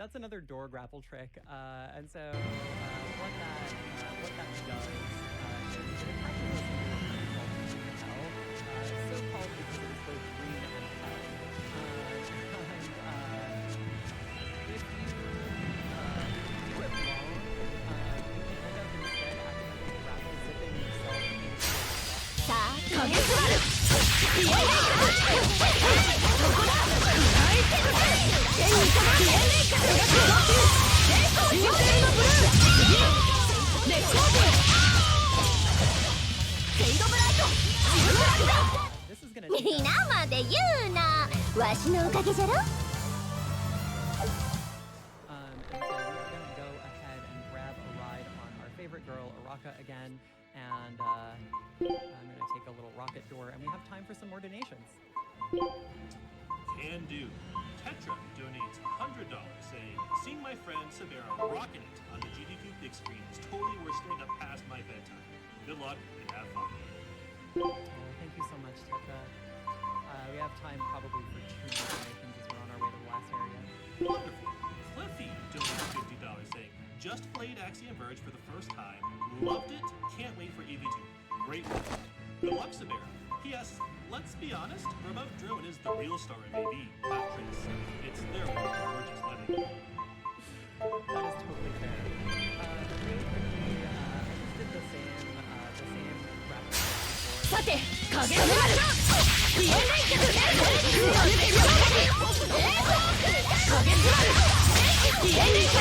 that's another door grapple trick. And so what that does is it attaches us into a room called Green Hell. So called because it is both green and hell. If you do it wrong, you can end up instead accidentally grapple zipping yourself into This is gonna take 皆まで言うな。わしのおかげじゃろ。And so we are going to go ahead and grab a ride on our favorite girl, Araka, again. And I'm going to take a little rocket door, and we have time for some more donations. Can do. Tetra donates $100, saying, "Seeing my friend Severa rocking it on the GDQ big screen is totally worth staying up past my bedtime. Good luck and have fun." Oh, thank you so much, Tetra. We have time probably for 2 more donations as we're on our way to the last area. Wonderful. Cliffy donates $50, saying, "Just played Axiom Verge for the first time. Loved it. Can't wait for EV2. Great work. Good luck, Severa. P.S. Let's be honest, Remote Drone is the real star of AV, not Trace. It's their work, we're just letting you know." That is totally fair. Really quickly, I just did the same grapple before. さて、影の丸。ピエンレイク。影の丸。ピエンレイク。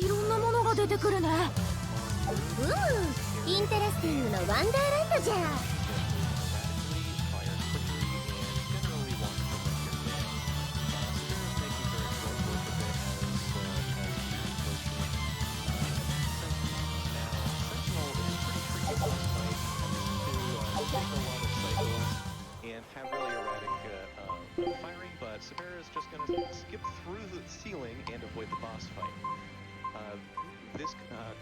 いろんなものが出てくるね。インテレスティングのワンダーランドじゃ。And have really erratic firing, but Severa is just going to skip through the ceiling and avoid the boss fight. This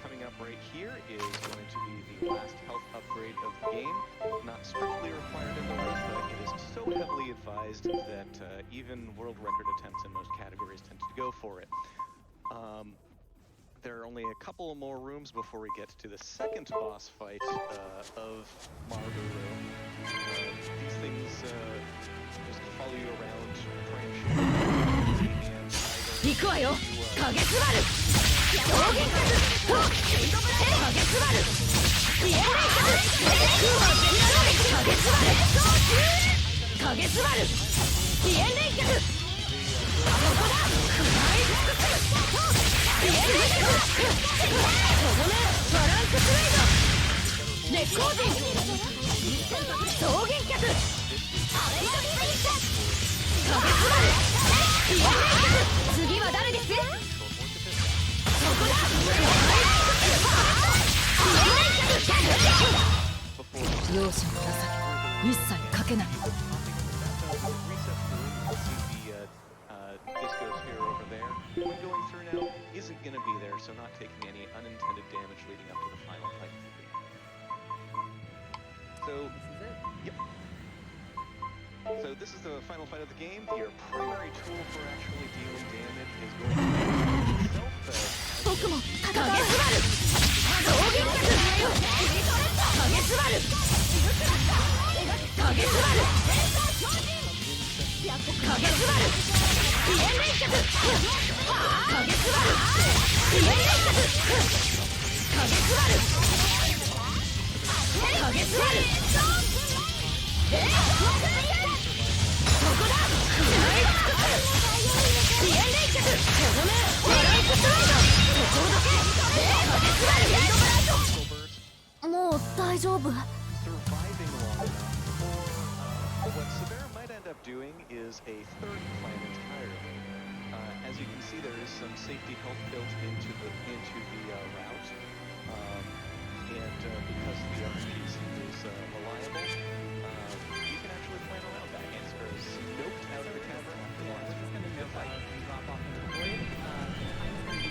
coming up right here is going to be the last health upgrade of the game. Not strictly required in the world, but it is so heavily advised that even world record attempts in most categories tend to go for it. There are only a couple more rooms before we get to the second boss fight of Marguru. These things just follow you around, try and shoot you, and either... 次は誰です？容赦のなさに一切かけない。Discosphere over there. What going through now isn't going to be there, so not taking any unintended damage leading up to the final fight. So This is it. Yep. So this is the final fight of the game. Your primary tool for actually dealing damage is going to be itself. 僕も戦う。増減脚。影すばる。影すばる。影すばる。ピエンレイ脚。影すばる。ピエンレイ脚。影すばる。影すばる。ここだ。ピエンレイ脚。バランススライド。ここをどけ。影すばる。もう大丈夫。 Surviving long enough, or what Severa might end up doing is a third plan entirely. As you can see, there is some safety health built into the route, and because the RPC is reliable, you can actually plan around that. Answer is scoped out of the cavern after the last. We're just going to drop off into the void. The time is going to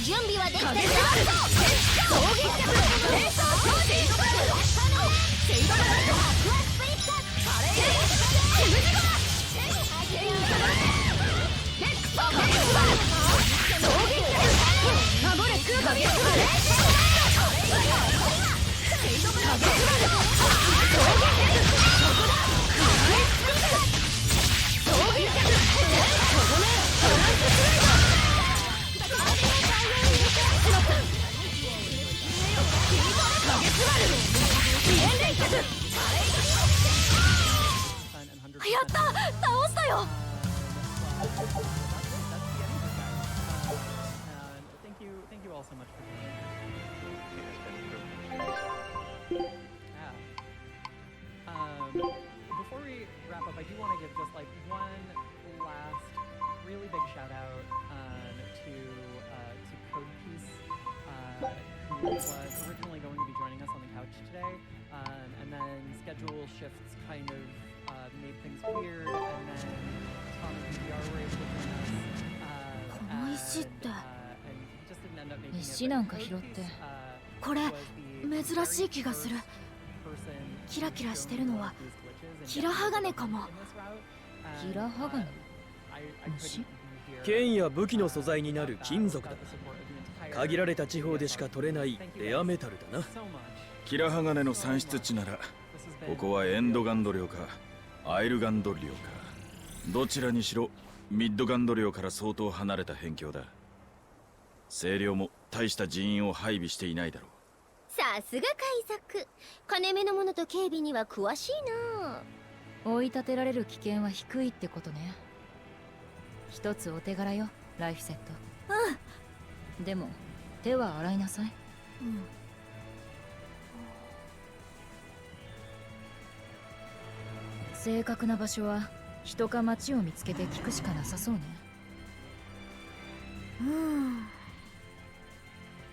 準備はできてるよ。攻撃力連想表示シェイドブラストアクアスプリットカレーシムジゴラシェイドブラストレックスカレースバル攻撃力守れ空間カレーシェイドブラストシェイドブラスト攻撃力そこだカレースプリット攻撃力とどめトランプスライドやった倒したよ。 Thank you all so much for doing that. Before we wrap up, I do want to give just like one last really big shout out to Code Piece, who was originally going to be joining us on the couch today, and then schedule shifts kind of made things weird, and then Tom and PBR were able to join us. この石って And he just didn't end up making it. 石なんか拾ってこれ珍しい気がする。キラキラしてるのはキラ鋼かも。キラ鋼？虫？剣や武器の素材になる金属だ。限られた地方でしか取れないレアメタルだな。キラ鋼の産出地ならここはエンドガンド領かアイルガンド領か、どちらにしろミッドガンド領から相当離れた辺境だ。清涼も大した人員を配備していないだろう。さすが海賊、金目のものと警備には詳しいな。追い立てられる危険は低いってことね。一つお手柄よ、ライフセット。うん。でも手は洗いなさい。うん。正確な場所は人か町を見つけて聞くしかなさそうね。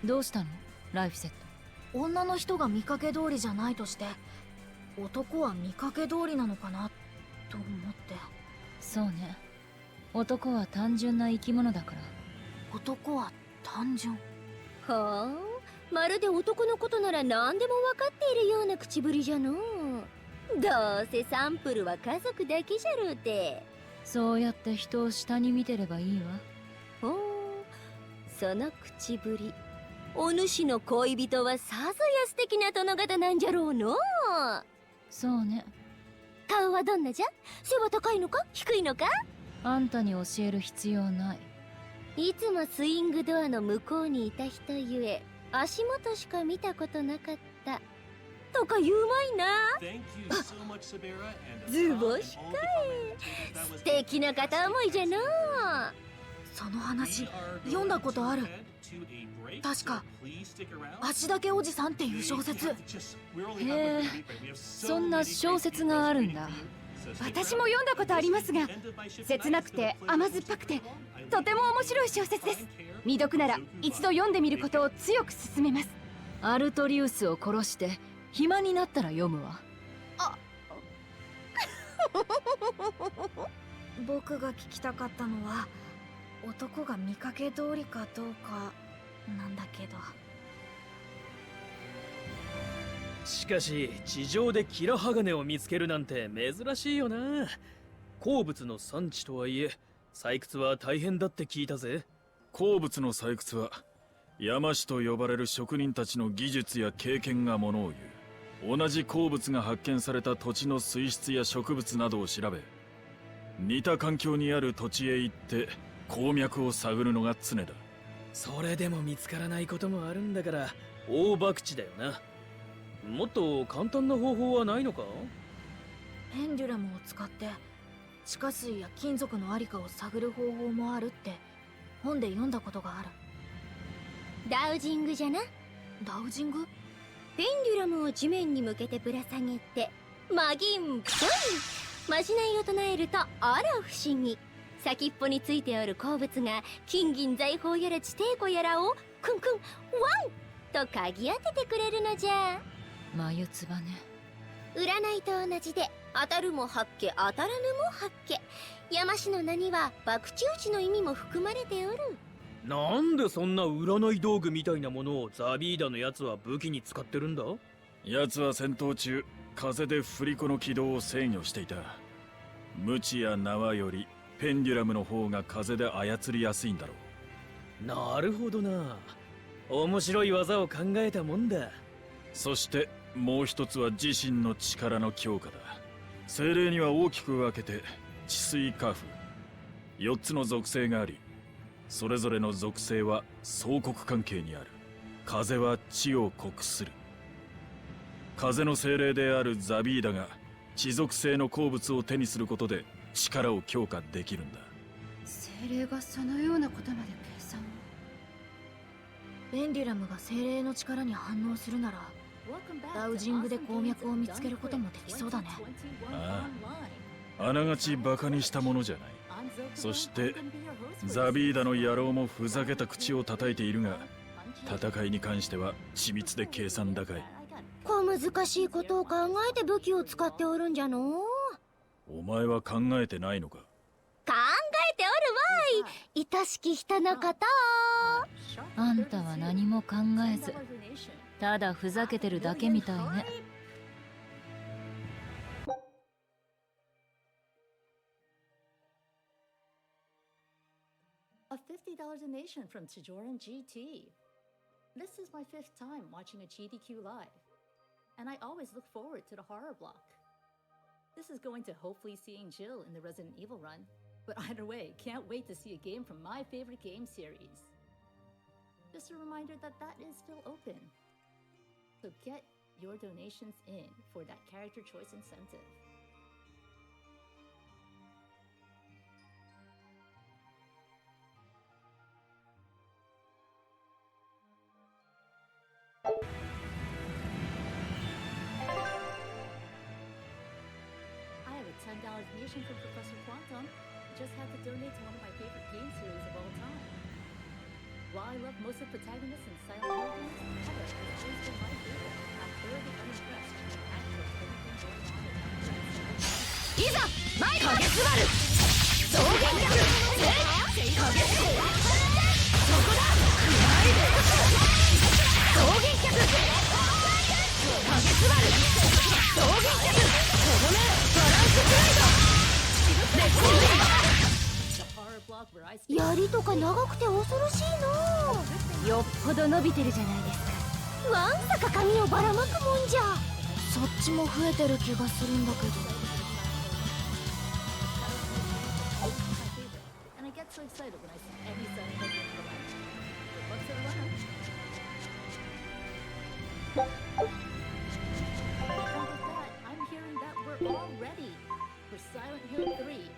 どうしたの、ライフセット。女の人が見かけ通りじゃないとして、男は見かけ通りなのかなと思って。そうね、男は単純な生き物だから。男は単純。はあ、まるで男のことなら何でも分かっているような口ぶりじゃのう。どうせサンプルは家族だけじゃろうて。そうやって人を下に見てればいいわ。ほう、その口ぶり、お主の恋人はさぞや素敵な殿方なんじゃろうの。そうね。顔はどんなじゃ。背は高いのか低いのか。あんたに教える必要ない。いつもスイングドアの向こうにいた人ゆえ足元しか見たことなかったとか言うまいな。図星かい。素敵な片思いじゃのう。その話読んだことある。確か足だけおじさんっていう小説。へえ、そんな小説があるんだ。私も読んだことありますが、切なくて甘酸っぱくてとても面白い小説です。未読なら一度読んでみることを強く勧めます。アルトリウスを殺して暇になったら読むわ。あ僕が聞きたかったのは男が見かけ通りかどうかなんだけど。しかし地上でキラ鋼を見つけるなんて珍しいよな。鉱物の産地とはいえ採掘は大変だって聞いたぜ。鉱物の採掘は山師と呼ばれる職人たちの技術や経験がものを言う。同じ鉱物が発見された土地の水質や植物などを調べ、似た環境にある土地へ行って鉱脈を探るのが常だ。それでも見つからないこともあるんだから大博打だよな。もっと簡単な方法はないのか。ペンデュラムを使って地下水や金属のありかを探る方法もあるって本で読んだことがある。ダウジングじゃな。ダウジング。ペンデュラムを地面に向けてぶら下げてマギンポイ、まじないを唱えるとあら不思議、先っぽについておる鉱物が金銀財宝やら地底湖やらをクンクンワンと嗅ぎ当ててくれるのじゃ。眉唾ね。占いと同じで当たるも八卦当たらぬも八卦。山師の名には博打打ちの意味も含まれておる。なんでそんな占い道具みたいなものをザビーダのやつは武器に使ってるんだ？奴は戦闘中、風で振り子の軌道を制御していた。無知や縄よりペンデュラムの方が風で操りやすいんだろう。なるほどな。面白い技を考えたもんだ。そしてもう一つは自身の力の強化だ。精霊には大きく分けて地水火風4つの属性があり、それぞれの属性は相克関係にある。風は地を克する。風の精霊であるザビーダが地属性の鉱物を手にすることで力を強化できるんだ。精霊がそのようなことまで計算を。ペンデュラムが精霊の力に反応するなら、ダウジングで鉱脈を見つけることもできそうだね。ああ、あながちバカにしたものじゃない。そしてザビーダの野郎もふざけた口を叩いているが、戦いに関しては緻密で計算高い。小難しいことを考えて武器を使っておるんじゃの。お前は考えてないのか？考えておるわい、愛しき人のこと。あんたは何も考えず、ただふざけてるだけみたいね。A $50 donation from Tijoran GT. This is my 5th time watching a GDQ live, and I always look forward to the horror block. This is going to hopefully seeing Jill in the Resident Evil run, but either way, can't wait to see a game from my favorite game series. Just a reminder that that is still open. So get your donations in for that character choice incentive. I have a $10 donation from Professor Quantum. Just had to donate to one of my favorite game series of all time. While I love most of the protagonists in Silent Hill games, Heather has always been my favorite. I'm thoroughly unimpressed with the actor of everything going on in that franchise. いざ前影すばる増減力影すそこだ増減脚影すばる増減脚とどめバランスプライドレコーディング。 The horror block where I stay. 槍とか長くて恐ろしいの。よっぽど伸びてるじゃないですか。わんさか髪をばらまくもんじゃ。そっちも増えてる気がするんだけど。 And I get so excited when I see any Silent Hill game come out. Good luck to the runner. And with that, I'm hearing that we're all ready for Silent Hill 3,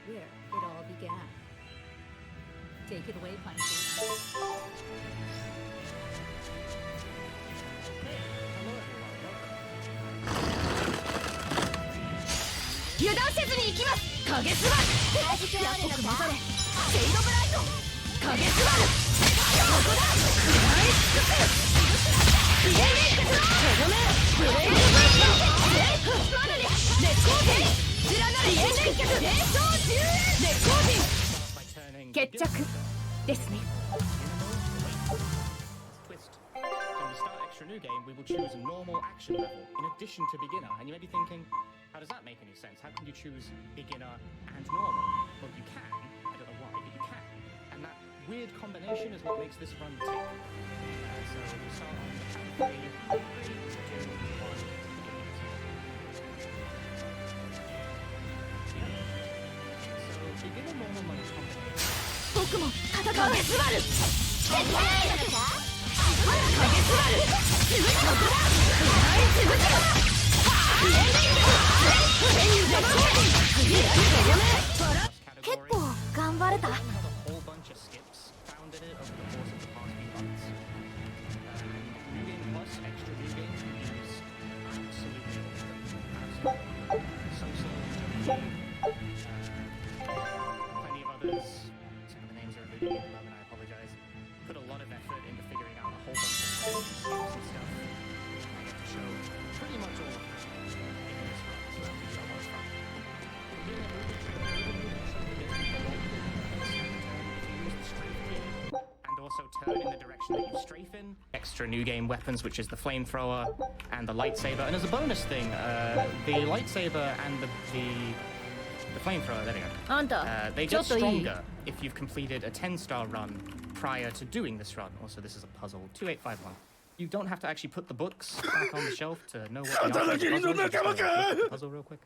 where it all began. Take it away, Punchy. Hello, everyone. Welcome. 油断せずに行きます。影すばるやっとく混ざれシェイドブライト影すばるここだ食らい尽くすイエメイクとどめブレイドブライトまだね熱光点知らないイエメイク冷凍10円熱光点決着ですね。 Twist. So when we start extra new game, we will choose a normal action level in addition to beginner. And you may be thinking, how does that make any sense? How can you choose beginner and normal? Well, you can. I don't know why, but you can. And that weird combination is what makes this run tick. So we start on the count of 3, 2, 1. So beginner normal mode combination. 僕も戦う影すばる影すばるつぶそこだつぶつぶイエメイク結構頑張れた。 Has a whole bunch of skips found in it over the course of the past few months. New Game Plus, extra new games, use absolutely all of them. Absolutely. So, plenty of others. Some of the names are eluding me at the moment, I apologize. Put a lot of effort into figuring out a whole bunch of skips and stuff. I get to show pretty much all of them in this run, so that'll be so much fun. We're doing a movie trailer, movie show, we get people along with it, and if you use the strength turn in the direction that you strafe in. Extra new game weapons, which is the flamethrower and the lightsaber. And as a bonus thing, the lightsaber and the flamethrower, there we go. They get stronger if you've completed a 10-star run prior to doing this run. Also, this is a puzzle. 2851. You don't have to actually put the books back on the shelf to know what the answer is. Just the puzzle real quick.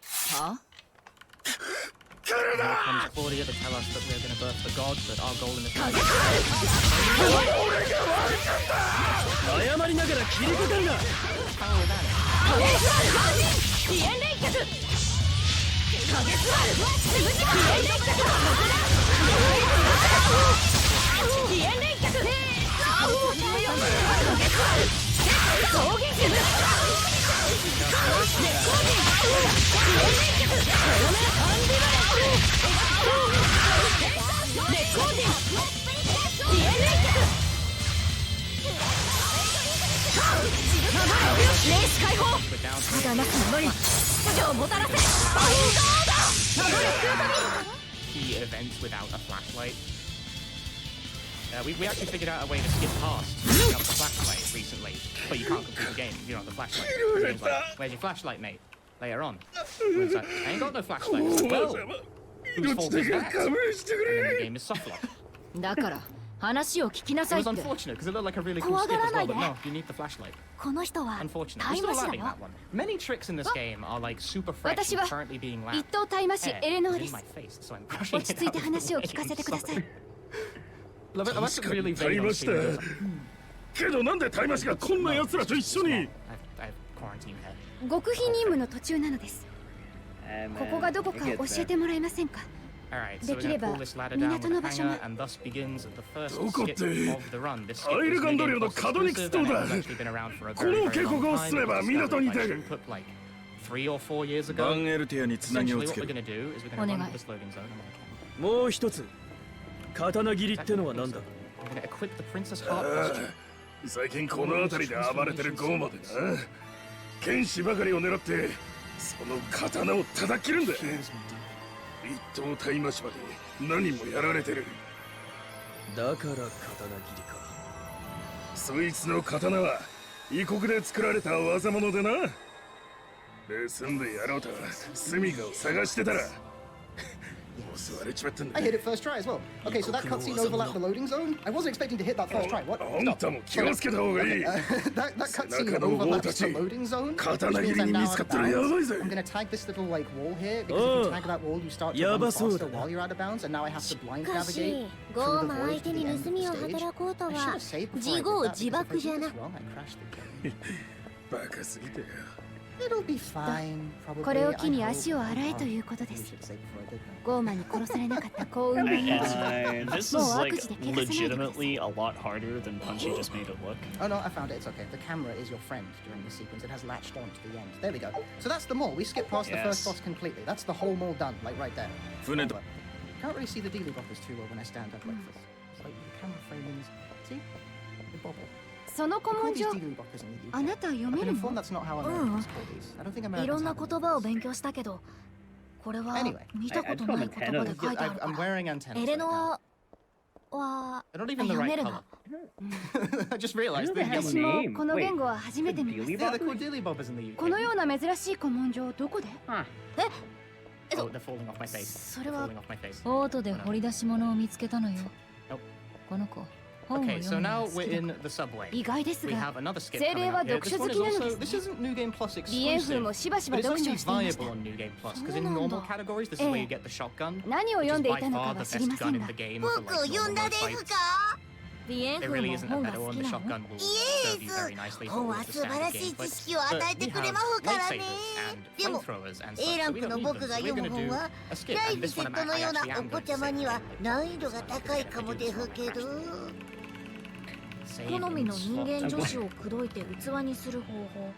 Huh? Here comes Claudia to tell us that we're going to birth the god, but our goal in this life key events without a flashlight. We actually figured out a way to skip past picking up the flashlight recently, but you can't complete the game if you don't have the flashlight. The game's like, where's your flashlight, mate? Later on. It's like, I ain't got no flashlight. It's like, well, whose fault is that? And then the game is softlock. It was unfortunate because it looked like a really cool skip as well, but no, you need the flashlight. Unfortunate. I'm still landing that one. Many tricks in this game are like super fresh and currently being laughed. Hair is in my face, so I'm brushing it out. That's really vague on the I have quarantine head. 極秘任務の途中なのです。ここがどこか教えてもらえませんか？ Alright, so we're going to pull this ladder down with a hanger, and thus begins the first skip of the run. This skip is New Game Plus exclusive, and it's actually been around for a very, very long time. It was discovered by Shunput like 3 or 4 years ago. Essentially what we're going to do is we're going to run to this loading zone. I'm going to equip the Princess Heart costume. 最近この辺りで暴れてるゴーマでな、剣士ばかりを狙ってその刀を叩き切るんだ。一刀体増しまで何もやられてる。だから刀切りか。そいつの刀は異国で作られた技物でな。盗んでやろうと住処を探してたら。I hit it first try as well. Okay, so that cutscene overlapped the loading zone. I wasn't expecting to hit that first try. What? Stop. Okay. That cutscene overlaps the loading zone, which means I'm now out of bounds. I'm gonna tag this little like wall here because if you tag that wall, you start to run faster while you're out of bounds, and now I have to blind navigate through the void to the end of the stage. I should have saved before I did that because I did this wrong. I crashed the game. It'll be fine, probably. これを機に足を洗えということです。ゴーマに殺されなかった幸運の命。 This is like legitimately a lot harder than Punchy just made it look. Oh no, I found it. It's okay. The camera is your friend during the sequence. It has latched on to the end. There we go. So that's the mall. We skipped past the first boss completely. That's the whole mall done, like right there. Can't really see the dealy boppers too well when I stand up like this. It's like the camera framings. See? The bobble. その古文書、あなた読めるの？いろんな言葉を勉強したけど、これは見たことない言葉で書いてあるから。エレノアは読めるの。私もこの言語は初めて見ます。このような珍しい古文書どこで？それはオートで掘り出し物を見つけたのよ。この子。 Okay, so now we're in the subway. 意外ですが、 精霊は読書好きなのです。リエンフもしばしば読書をしていました。何を読んでいたのかは知りませんが、僕を読んだですか？リエンフも本が好きなの？イエス、本は素晴らしい知識を与えてくれますからね。でも A ランクの僕が読む本はライフセットのようなお子ちゃまには難易度が高いかもですけど。 好みの人間女子を口説いて器にする方法。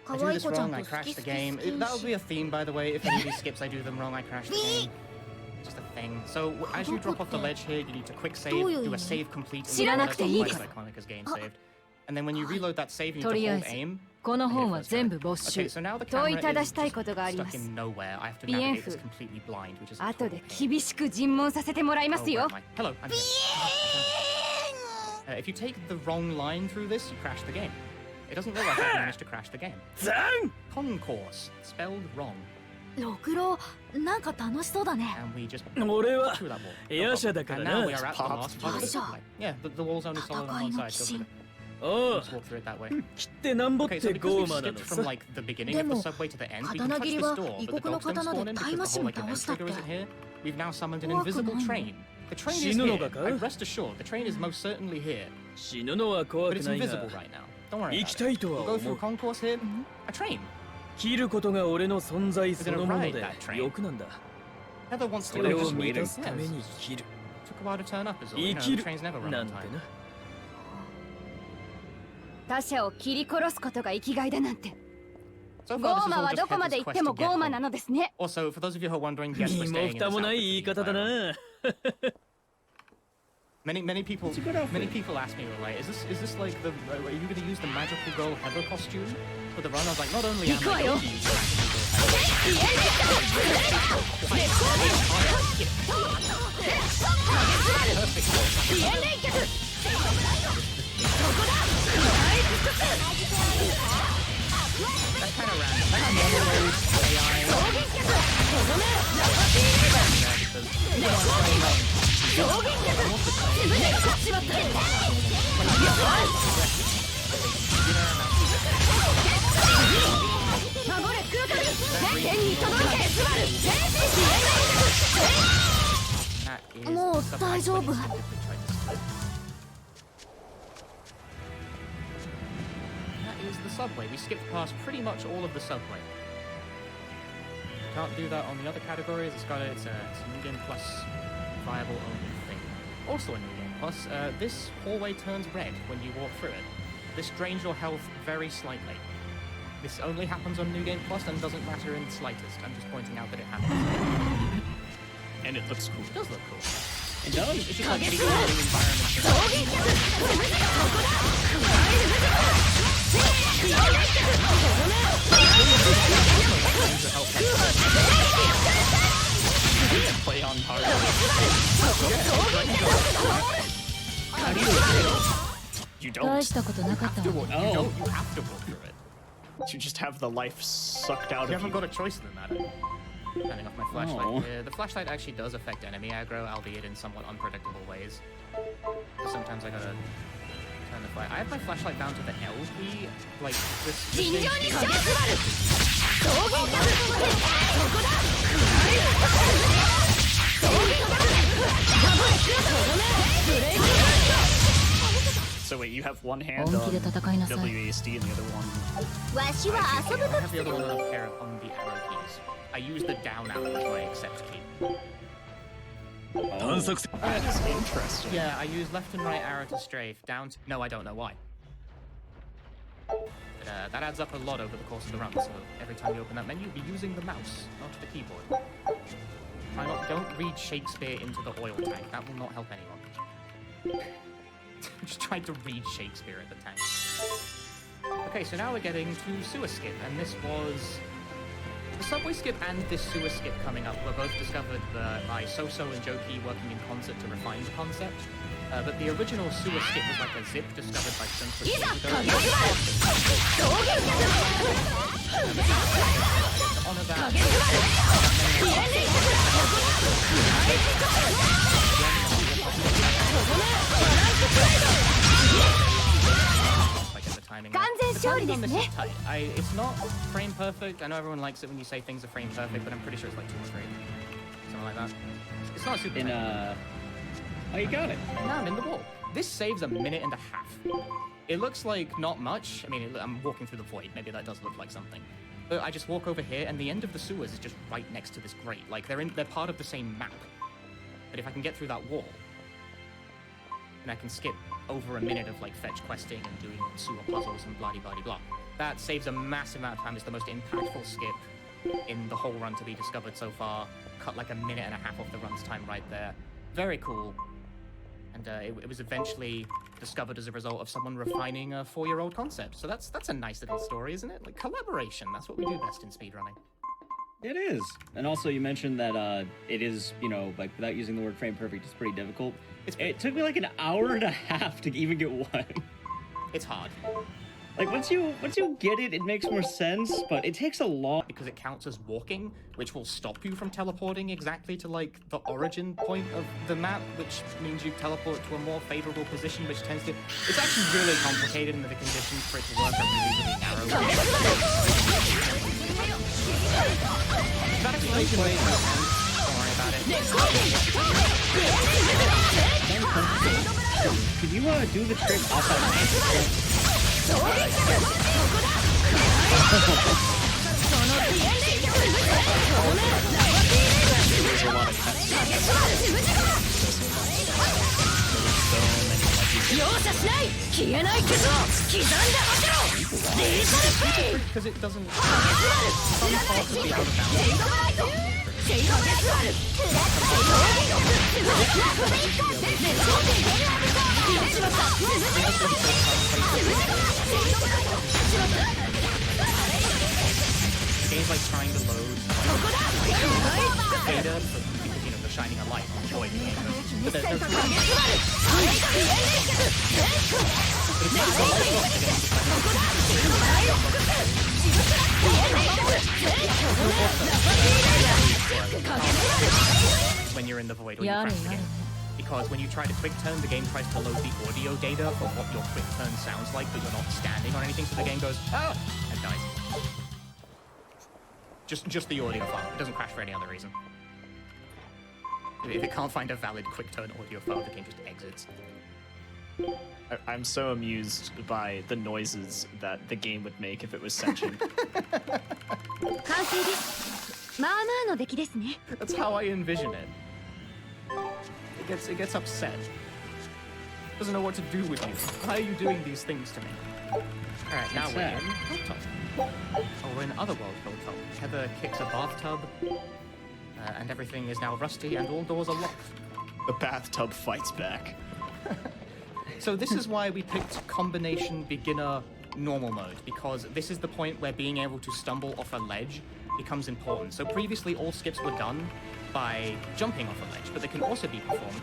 可愛い子ちゃんと好き好き好き。That'll be a theme, by the way. If any of these skips I do them wrong, I crash the game. Just a thing. So as you drop off the ledge here, you need to quick save, do a save complete. 知らなくていいです。 And then when you reload that save, you need to hold aim. この本は全部没収。問いただしたいことがあります。ビエンフ、後で厳しく尋問させてもらいますよ。ビエン。If you take the wrong line through this, you crash the game. It doesn't look like I managed to crash the game. Concourse, spelled wrong. 六郎、なんか楽しそうだね。And we just 俺は through that wall. 夜叉だか And ら now な we are at the last part of the夜叉。 subway. Yeah, the wall's only solid on one side. So おう let's walk through it that way. 切ってなんぼっ Okay, て so because ゴ we've ーマな skipped の from さ like the beginning of the subway to the end, we can touch this door, but the dogs don't spawn in because the whole like event trigger isn't here. We've now summoned an invisible train. The train is here. And rest assured, the train is most certainly here. 死ぬのは怖 But く it's ないが invisible right now. Don't worry 行き about たい it. とは We'll go 思 through う concourse here. A train. 切ることが俺の存在そのもの We're で gonna ride that train. 欲なんだ Heather wants そ to れ go を just 満 waiting. たすために切る Took a while to turn up, is all. You 生 know, き the る trains never run な on んて time. な他者を切り殺すことが生きがいだなんて。 So ゴ far, ー this is マ all は just どこまで Heather's 行って quest も to ゴ get ーマ home. なのですね。 Also, for those of you who are wondering, yes, 身 we're も staying in the 蓋も south ない of 言い the 方だ city, な Many people ask me, like, is this like the are you going to use the magical girl Heather costume for the run? I was like, not only am I going to use the That's kind of random. That's normal AI. もう大丈夫。 That is the subway. We skipped past pretty much all of the subway. Can't do that on the other categories. It's a New Game Plus viable only thing. Also a New Game Plus, this hallway turns red when you walk through it. This drains your health very slightly. This only happens on New Game Plus and doesn't matter in the slightest. I'm just pointing out that it happens. And it looks cool. It does look cool. It does. It's just like any other Play on hard. You 大 don't. したことなかったわ。 You have to walk through it. You just have the life sucked out You of haven't you. got a choice in the matter. Turning off my flashlight Oh. here. The flashlight actually does affect enemy aggro, albeit in somewhat unpredictable ways. So sometimes I gotta turn the flight. I have my flashlight bound to the L key, like this. So wait, you have one hand 本 on 気で戦いなさい。 WASD and the other one. わしは遊ぶ I と have き the other one on the pair on the arrow keys. I use the down arrow as my accept key. 探索せ That is interesting. Yeah, I use left and right arrow to strafe, down to... No, I don't know why. But, that adds up a lot over the course of the run, so every time you open that menu, be using the mouse, not the keyboard. Don't read Shakespeare into the oil tank, that will not help anyone. Just trying to read Shakespeare at the tank. Okay, so now we're getting to Sewer Skip, and this was... The Subway Skip and this Sewer Skip coming up were both discovered by So-So and Joki working in concert to refine the concept. But the original Sewer Skip was like a zip discovered by Simpson. Honor that. Timing. The timing on this is tight. It's not frame perfect. I know everyone likes it when you say things are frame perfect, but I'm pretty sure it's like 2 or 3. Something like that. It's not super tight. Oh, you got it. Now I'm in the wall. This saves a minute and a half. It looks like not much. I mean, I'm walking through the void. Maybe that does look like something. But I just walk over here, and the end of the sewers is just right next to this grate. Like, they're part of the same map. But if I can get through that wall, and I can skip over a minute of like fetch questing and doing sewer puzzles and blah-de-blah-de-blah. That saves a massive amount of time. It's the most impactful skip in the whole run to be discovered so far. Cut like a minute and a half off the run's time right there. Very cool. And it was eventually discovered as a result of someone refining a 4-year-old concept. So that's a nice little story, isn't it? Like collaboration. That's what we do best in speedrunning. It is. And also you mentioned that it is, you know, like without using the word frame perfect, it's pretty difficult. It took me like an hour and a half to even get one. It's hard. Like once you get it, it makes more sense, but it takes a long because it counts as walking, which will stop you from teleporting exactly to like the origin point of the map, which means you teleport to a more favorable position, which tends to. It's actually really complicated, and the conditions for it to work are really, really narrow. That explanation makes no sense. Don't worry about it. Could you do the trick off that man? There's a lot of cuts. Because it doesn't. Some parts will be out of bounds. The game's like trying to load data because, you know, they're shining a light on the void game. But they're when you're in the void, when you crash the game. Because when you try to quick turn, the game tries to load the audio data for what your quick turn sounds like, but you're not standing on anything, so the game goes, ah, and dies. Just the audio file. It doesn't crash for any other reason. If it can't find a valid quick turn audio file, the game just exits. I'm so amused by the noises that the game would make if it was sentient. That's how I envision it. It gets upset. Doesn't know what to do with you. Why are you doing these things to me? Alright, now we're in Hilltop. Oh, we're in Otherworld Hilltop. Heather kicks a bathtub, and everything is now rusty, and all doors are locked. The bathtub fights back. So this is why we picked combination beginner normal mode, because this is the point where being able to stumble off a ledge becomes important. So previously all skips were done by jumping off a ledge, but they can also be performed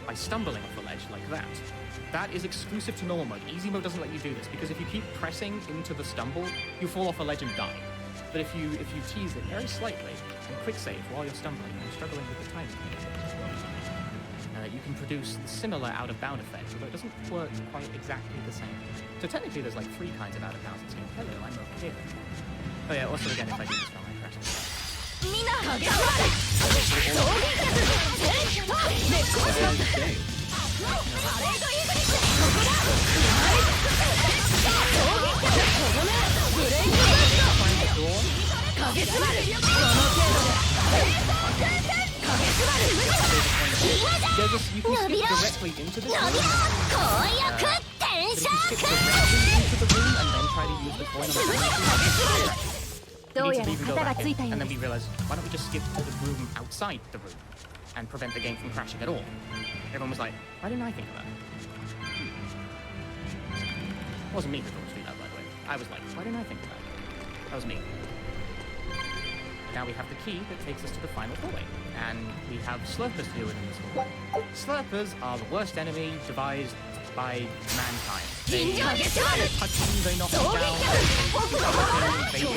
by stumbling off a ledge like that. That is exclusive to normal mode. Easy mode doesn't let you do this, because if you keep pressing into the stumble, you fall off a ledge and die. But if you tease it very slightly and quick save while you're stumbling and you're struggling with the timing, you can produce similar out-of-bound effects, although it doesn't work quite exactly the same. So technically there's like 3 kinds of out-of-bounds in this game. Hello, I'm okay. Oh yeah, also again, if I do this wrong, I crash. You can skip directly into the room. But if you skip directly into the room and then try to use the coin on the need to even go back in. And then we realized, why don't we just skip to the room outside the room and prevent the game from crashing at all? Everyone was like, why didn't I think of that? It wasn't me that thought to do that, by the way. I was like, why didn't I think of that? That was me. Now we have the key that takes us to the final hallway, and we have Slurpers to deal with in this hallway. Slurpers are the worst enemy devised by mankind. They touch you, they knock you down, they do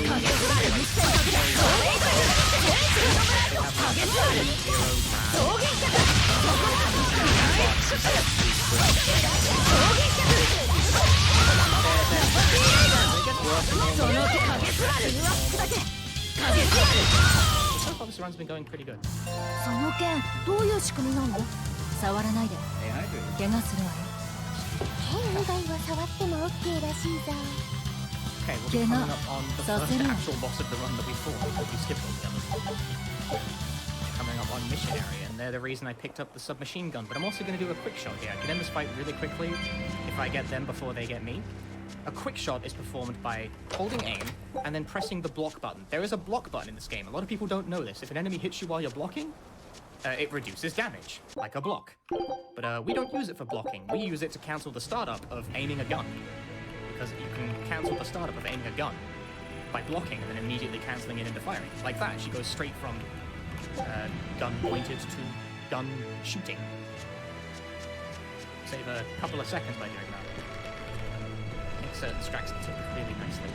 So far this run's been going pretty good. その剣どういう仕組みなの？触らないで。怪我するわよ。剣以外は触っても OK らしいぞ。Okay, we'll be coming up on the first actual boss of the run that we fought before we skipped all the others. Coming up on mission area, and they're the reason I picked up the submachine gun, but I'm also going to do a quick shot here. I can end this fight really quickly if I get them before they get me. A quick shot is performed by holding aim and then pressing the block button. There is a block button in this game. A lot of people don't know this. If an enemy hits you while you're blocking, it reduces damage, like a block. But we don't use it for blocking. We use it to cancel the startup of aiming a gun. Because you can cancel the startup of aiming a gun by blocking and then immediately cancelling it into firing. Like that, she goes straight from gun pointed to gun shooting. Save a couple of seconds by doing that. Makes certain stacks tick really nicely.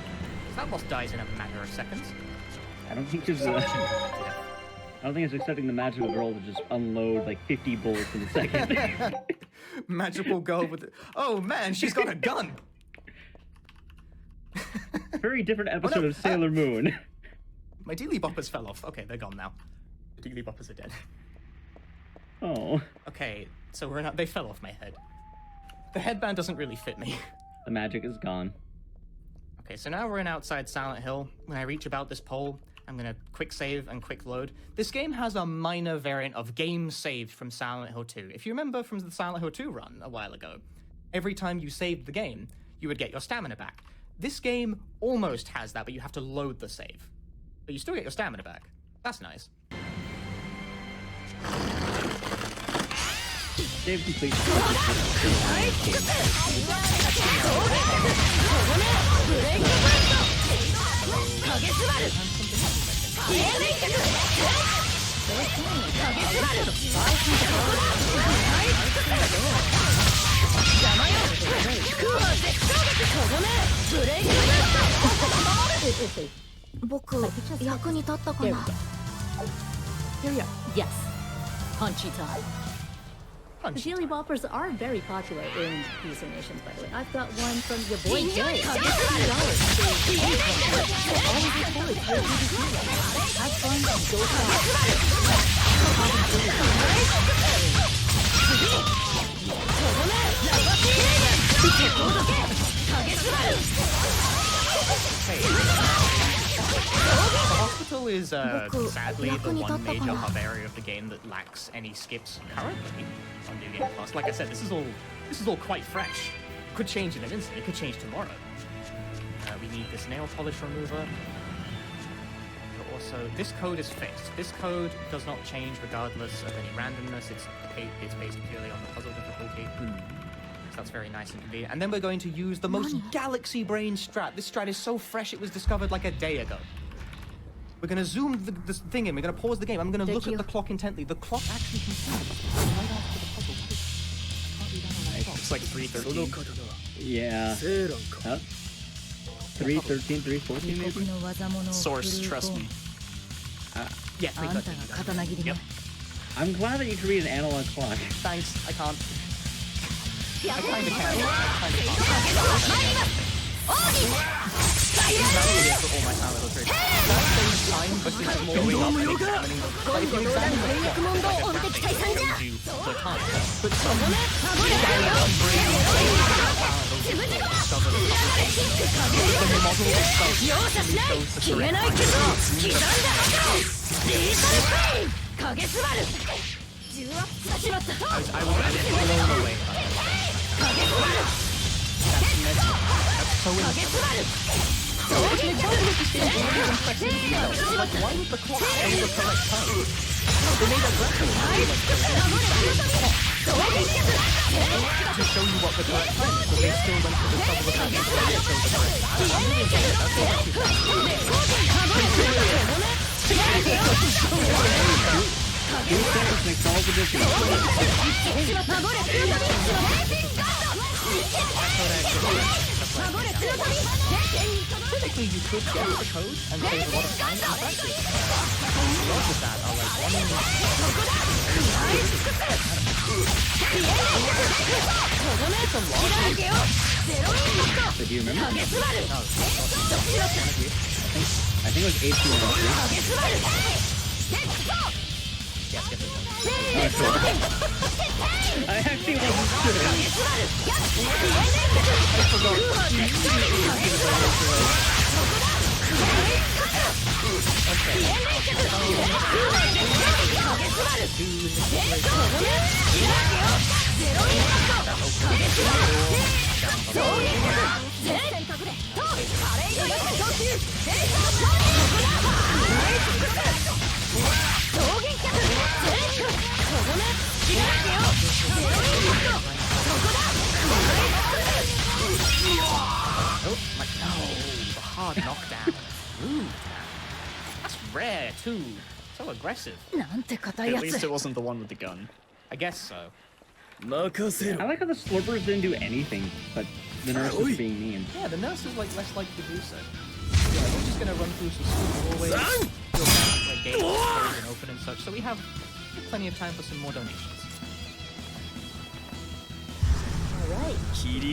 So that boss dies in a matter of seconds. I don't think it's expecting the magical girl to just unload like 50 bullets in a second. Magical girl with... Oh man, she's got a gun! Very different episode of Sailor Moon. My dealy boppers fell off. Okay, they're gone now. The dealy boppers are dead. Oh. Okay, so we're not... They fell off my head. The headband doesn't really fit me. The magic is gone. Okay, so now we're in outside Silent Hill. When I reach about this pole, I'm gonna quick save and quick load. This game has a minor variant of game saved from Silent Hill 2. If you remember from the Silent Hill 2 run a while ago, every time you saved the game, you would get your stamina back. This game almost has that, but you have to load the save. But you still get your stamina back. That's nice. Save complete. Here we are. Yes. Punchy time. The Daily Boppers are very popular in these nations, by the way. I've got one from your boy Jay. $50. Have fun and go The hospital is sadly the one major hub area of the game that lacks any skips currently on New Game Plus. Like I said, this is all quite fresh. Could change in an instant. It could change tomorrow. We need this nail polish remover. But also, this code is fixed. This code does not change regardless of any randomness. It's based purely on the puzzle difficulty. So that's very nice and convenient. And then we're going to use the most galaxy brain strat. This strat is so fresh it was discovered like a day ago. We're going to zoom this thing in. We're going to pause the game. I'm going to look at the clock intently. The clock actually continues right after the puzzle. It's like 3:13. Yeah. Huh? 3:13, 3:14 maybe? Source, trust me. Yeah, 3:13. Yep. I'm glad that you can read an analog clock. Thanks, I can't. I kinda can. For all my Silent Hill tricks. That saves time, but this is more going up and examining the... Like, if you examine the clock, like a graphic, it shows you the time. But some Silent brain discovered a couple of things. The model itself really shows the correct I was blown away by it. That's mental. That's so impressive. Like, why would the clock show the correct time? They made a reference to show you what the correct time is, but they still went to the trouble of having to show the correct time. This sentence makes all the difference. Typically, you could get the code and save a lot of time in practice. A lot of that are like So do you remember? No. I think it was 18. Yes, I actually wasn't sure. I forgot. The hard knockdown. Ooh. That's rare, too. So aggressive. At least it wasn't the one with the gun. I guess so. 任せろ。 I like how the Slurpers didn't do anything, but the nurse was being mean. Yeah, the nurse is like less likely to do so. Yeah, we're just gonna run through some school hallways, like gates closed and open and such, so we have plenty of time for some more donations. Alright.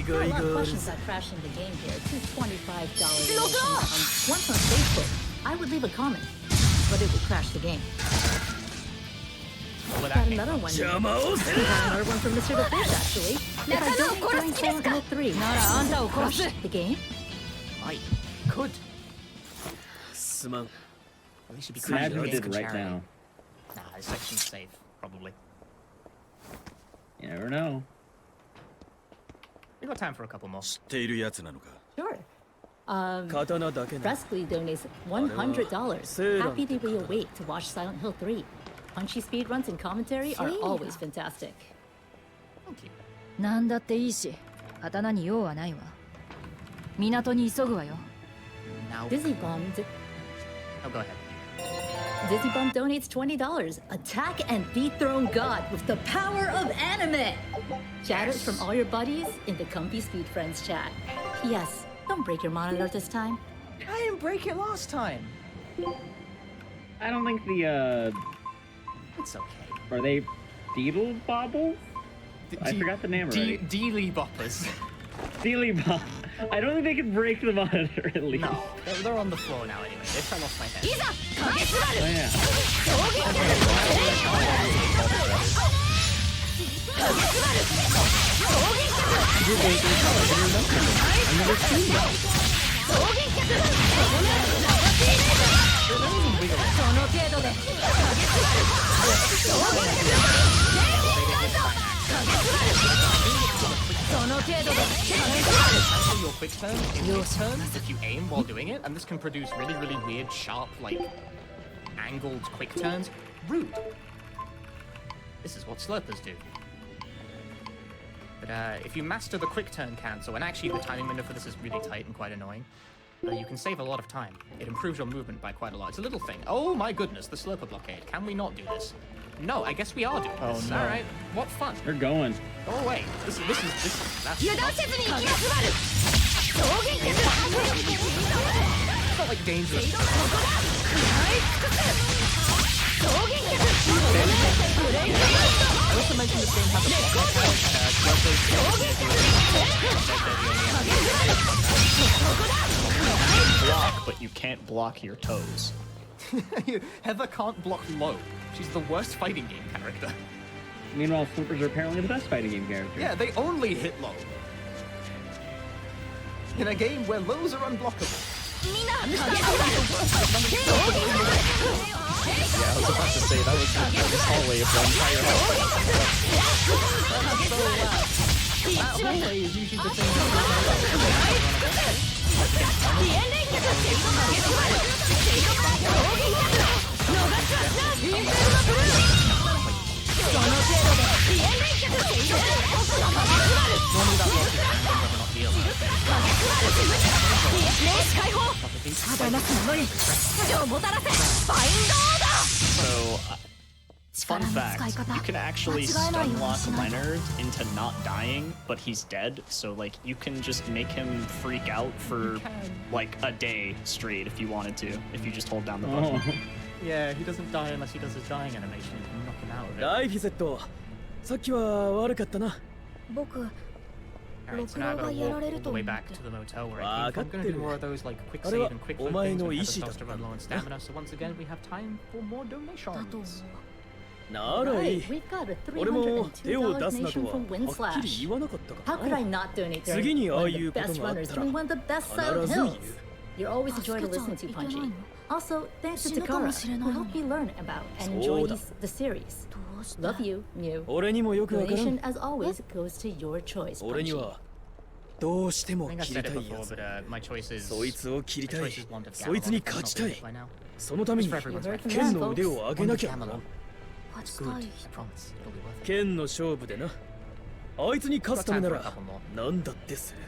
There are a lot of questions Kirigai that crashed in the game here. Two $25 donations. Once on Facebook, I would leave a comment, but it would crash the game. Well, Got another one. Got another one from Mr. the Fish, actually. If I donate during Silent Hill 3, will it crash the game? I could. すまん。 At least you'd be crashing Imagine the it game did for right charity. now. Nah, this section's safe, probably. You never know. We got time for a couple more. 知っているやつなのか。 Sure. 刀だけな。 Presley donates $100. Happy that we await to watch Silent Hill 3. Punchy speedruns and commentary are always fantastic. Thank you. なんだっていいし、刀に用はないわ。港に急ぐわよ。Now. Dizzy Bomb. Oh, go ahead. Dizzy Bomb donates $20. Attack and dethrone God with the power of anime. Chatters from all your buddies in the Comfy Speed Friends chat. P.S. Don't break your monitor this time. I didn't break it last time. I don't think the It's okay. are they Deedle Bobbles? I forgot the name already. Deely boppers. Deedly Bob. I don't think they can break the monitor at least. No, they're on the floor now anyway. They fell off my head. Oh yeah. I've never seen that. その程度で Your quick turn, your turn, if you aim while doing it, and this can produce really, really weird, sharp, like, angled quick turns. Rude. This is what slurpers do. But if you master the quick turn cancel, and actually the timing window for this is really tight and quite annoying, you can save a lot of time. It improves your movement by quite a lot. It's a little thing. Oh my goodness, the slurper blockade. Can we not do this? No, I guess we are doing this. no. Alright, what fun. They're going. Go away. This is that's it's not like dangerous. I also mentioned this game has a block, but you can't block your toes. Heather can't block low. She's the worst fighting game character. Meanwhile, Slurpers are apparently the best fighting game character. Yeah, they only hit low. In a game where lows are unblockable. Yeah, I was about to say that was the hallway of the entire That hallway is usually the thing So, fun fact, you can actually stun lock Leonard into not dying, but he's dead, so like you can just make him freak out for like a day straight if you wanted to, if you just hold down the button. Yeah, he doesn't die unless he does his dying animation. You can knock him out of it. ライフィゼット、さっきは悪かったな。僕 Alright, so now I gotta walk all the way back to the motel where I came from. I'm gonna do more of those like quick save and quick load things when Heather starts to run low on stamina. So once again, we have time for more donations. ならいい。 We've got a 俺も手を出すな $302 と donation は from はっきり Windslash. 言わなかったか How could I not donate 次 during にああ one い of う the こと best があっ runners たら during one of the best Silent 必ず言う Hills? You're always a joy to listen to, Punchy. Also, thanks to 死ぬかもしれない Takara, の who に helped me learn about and そう enjoy だ the series. どうして Love you, Mew. 俺にもよくわからん Donation, as always, goes to your choice, 俺に Punchy. はどうしても I think I 切り said た it いや before, つ but my choice is そいつを切り my たい choice is one of そいつに Gamelon. 勝ちた Not い by now. そのために It's for everyone's right. 剣の腕を上げなきゃ Gamelon. 勝ちたい I promise, it'll be worth it. 剣の勝負でなあいつに勝つためな Got time ら for a couple more. 何だってする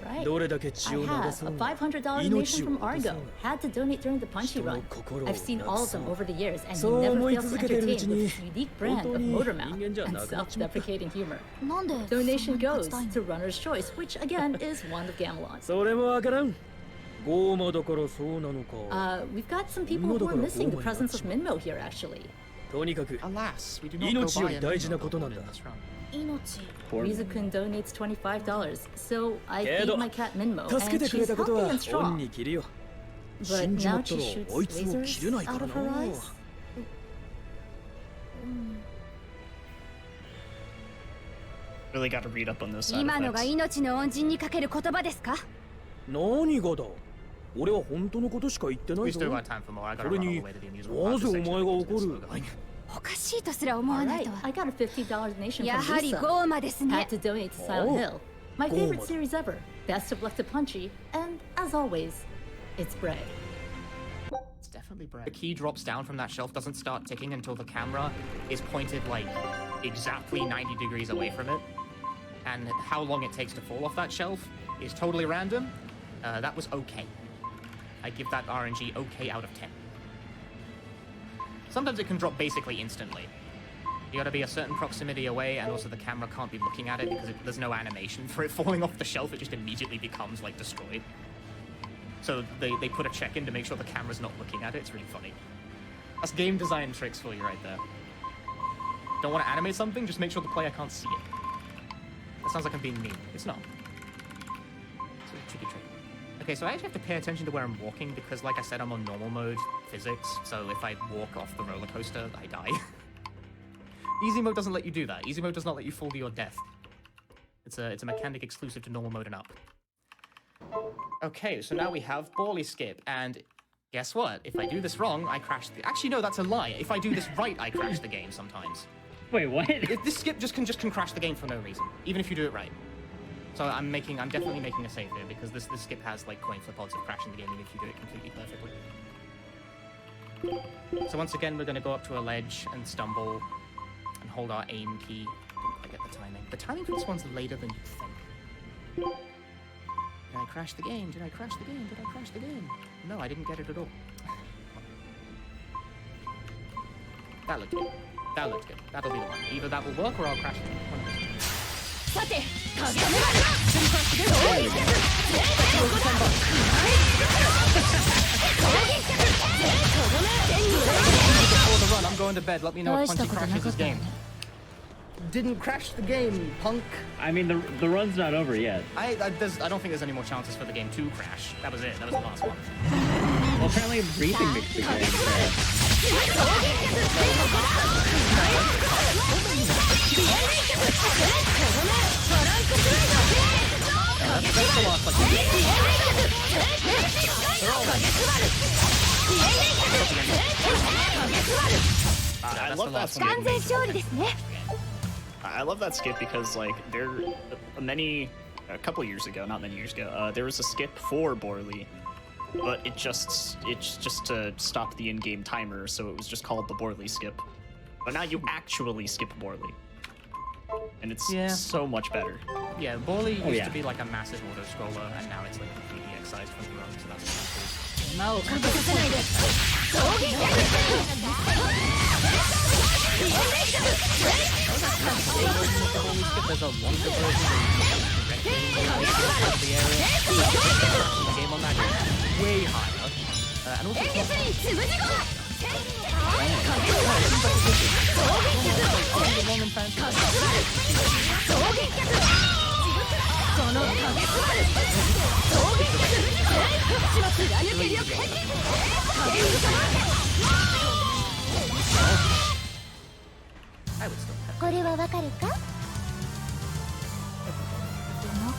Right. どれだけ血 I を流 have そ a う $500 donation from Argo. Had to donate during the punchy run. I've seen all of them over the years, and he never fails to entertain with his unique brand of motor mouth and self-deprecating humor. なんで Donation goes to Runner's Choice, which again is one of Gamelon. それもわからん。ゴーマだからそうなのか。We've got some people who are missing the presence of Minmo here, actually. とにかく Alas, we do not go 命よ by り a 大事な Minmo ことなんだ。 in this run. 命 Rizukun donates $25, so I け feed ど my cat Minmo, 助け and てくれ she's たこと healthy は and strong. 恩に着るよ。 But 死んじま now った she ら shoots あいつも lasers 切れないか out ら of her な。 eyes. Really got to read up on those side 今のが effects. 命の恩人にかける言葉ですか？何がだ。俺は本当のことしか言ってな We いぞ。 still got time for more. I そ gotta れ run all に the way to the amusement な park ぜお section 前が because 怒 it's る still going. おかしいとすら思わない Alright, とは。 I got a $50 donation や from はり Lisa. ゴーマですね Had。to donate to Silent Oh. Hill. My Gold. favorite series ever. Best of luck to Punchy, and as always, it's bread. It's definitely bread. The key drops down from that shelf, doesn't start ticking until the camera is pointed like exactly 90 degrees away from it. And how long it takes to fall off that shelf is totally random. That was okay. I give that RNG okay out of 10. Sometimes it can drop basically instantly. You gotta be a certain proximity away, and also the camera can't be looking at it because there's no animation for it falling off the shelf. It just immediately becomes like destroyed. So they put a check in to make sure the camera's not looking at it. It's really funny. That's game design tricks for you right there. Don't want to animate something? Just make sure the player can't see it. That sounds like I'm being mean. It's not. It's a tricky trick. Okay, so I actually have to pay attention to where I'm walking because, like I said, I'm on normal mode physics. So if I walk off the roller coaster, I die. Easy mode doesn't let you do that. Easy mode does not let you fall to your death. It's a mechanic exclusive to normal mode and up. Okay, so now we have Borley skip, and guess what? If I do this wrong, I crash the... Actually, no, that's a lie. If I do this right, I crash the game sometimes. Wait, what? This skip just can crash the game for no reason, even if you do it right. So I'm definitely making a save here because this skip has like coin flip odds of crashing the game even if you do it completely perfectly. So once again, we're going to go up to a ledge and stumble and hold our aim key. Didn't quite get the timing. The timing for this one's later than you'd think. Did I crash the game? Did I crash the game? Did I crash the game? No, I didn't get it at all. That looked good. That looked good. That'll be the one. Either that will work or I'll crash the game. One of those. さて、 Before the run, I'm going to bed. Let me know if 大した Punchy ことな crashes かっ his たよ game. ね。 Didn't crash the game, punk. I mean, the run's not over yet. I don't think there's any more chances for the game to crash. That was it. That was the last one. Well, apparently breathing makes the game crash. That's the last like. I love that skip. 完全勝利ですね。 I love that skip because like a couple years ago, not many years ago, there was a skip for Borley, but it's just to stop the in-game timer, so it was just called the Borley skip. But now you actually skip Borley, and it's so much better. Yeah, Borley used yeah. to be like a massive auto scroller, and now it's like completely excised from the run, so that's really cool. 馬をかけさせないで。 There's a longer version directly into the area. The game on that is way higher. And also it's I would still have. これはわかるか？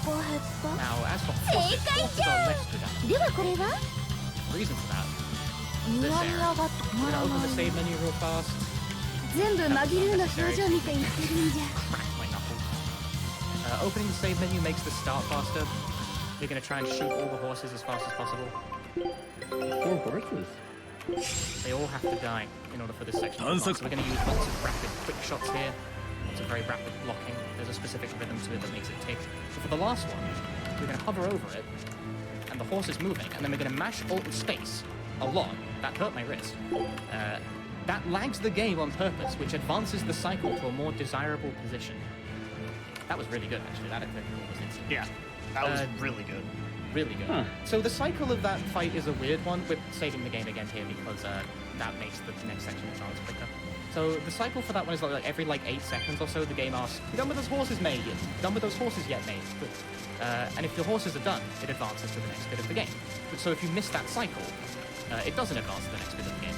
Now, as for horses, horses are less good at ではこれは？ the reason for that. 庭に上がって止ま We're ら gonna な open the い。 save menu real fast. 全部マギルーの表情見て言ってるんじゃ。 Crack my knuckles. Opening the save menu makes the start faster. You're gonna try and shoot all the horses as fast as possible. 4 horses. They all have to die in order for this section to advance. So we're gonna use lots of rapid quick shots here. Lots of very rapid blocking. There's a specific rhythm to it that makes it tick. So for the last one, We're going to hover over it, and the horse is moving, and then we're going to mash Alt and Space a lot. That hurt my wrist. That lags the game on purpose, which advances the cycle to a more desirable position. That was really good, actually. That was instant. Yeah, that was really good. Really good. Huh. So the cycle of that fight is a weird one. We're saving the game again here because that makes the next section advance quicker. So the cycle for that one is like every 8 seconds or so, the game asks, "You done with those horses, mate? You done with those horses yet, mate?" Good. And if your horses are done, it advances to the next bit of the game. So if you miss that cycle, it doesn't advance to the next bit of the game.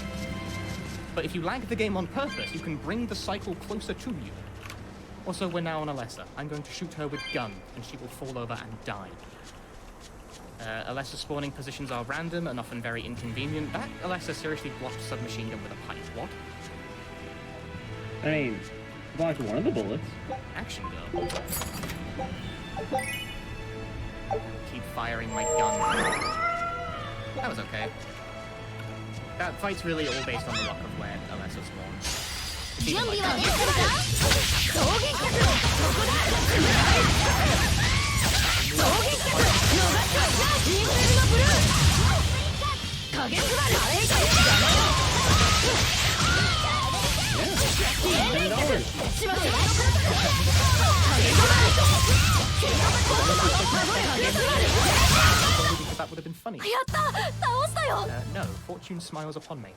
But if you lag the game on purpose, you can bring the cycle closer to you. Also, we're now on Alessa. I'm going to shoot her with gun, and she will fall over and die. Alessa's spawning positions are random and often very inconvenient. That Alessa seriously blocked submachine gun with a pipe. What? I mean, blocked one of the bullets. Action gun. Keep firing my gun. That was okay. That fight's really all based on the luck of where Alessa spawns. That would have been funny. No, fortune smiles upon me.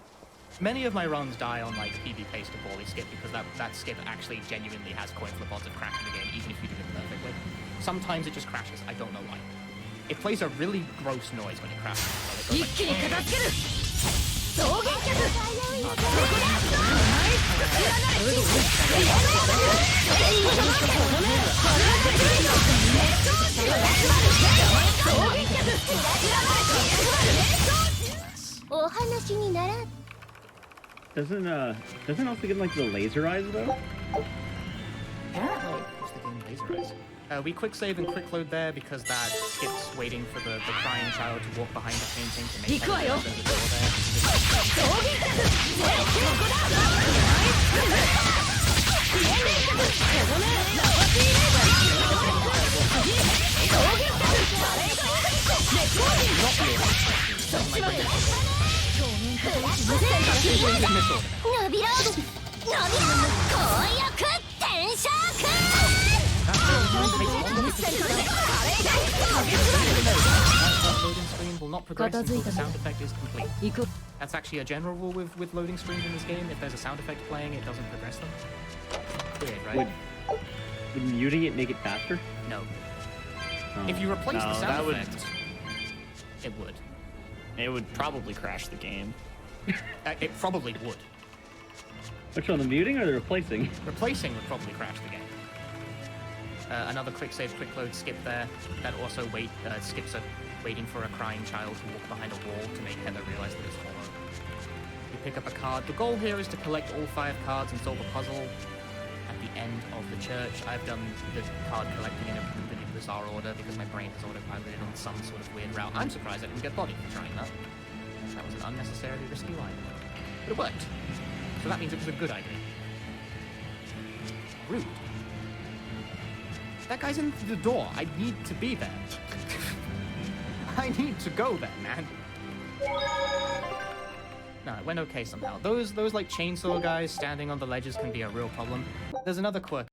Many of my runs die on PB paste to Bally skip because that skip actually genuinely has coin flip odds of crashing the game, even if you do it perfectly. Sometimes it just crashes. I don't know why. It plays a really gross noise when it crashes. So it Doesn't also get the laser eyes though? Apparently, it's the game laser eyes. We quick save and quick load there because that skips waiting for the crying child to walk behind the painting to make sure there's a door there. Loading screen will not progress until the sound effect is complete. That's actually a general rule with loading screens in this game. If there's a sound effect playing, it doesn't progress them. Weird, right? Would muting it make it faster? No. If you replace the sound effect, it would. It would probably crash the game. It probably would. Which one, the muting or the replacing? Replacing would probably crash the game. Another quick save, quick load skip there. That also skips waiting for a crying child to walk behind a wall to make Heather realize that it's hollow. You pick up a card. The goal here is to collect all 5 cards and solve a puzzle at the end of the church. I've done the card collecting in a really bizarre order because my brain has autopiloted on some sort of weird route. I'm surprised I didn't get bodied for trying that. That was an unnecessarily risky line. But it worked. So that means it was a good idea. Rude. That guy's in the door. I need to be there. I need to go there, man. No, it went okay somehow. Those chainsaw guys standing on the ledges can be a real problem. There's another quirk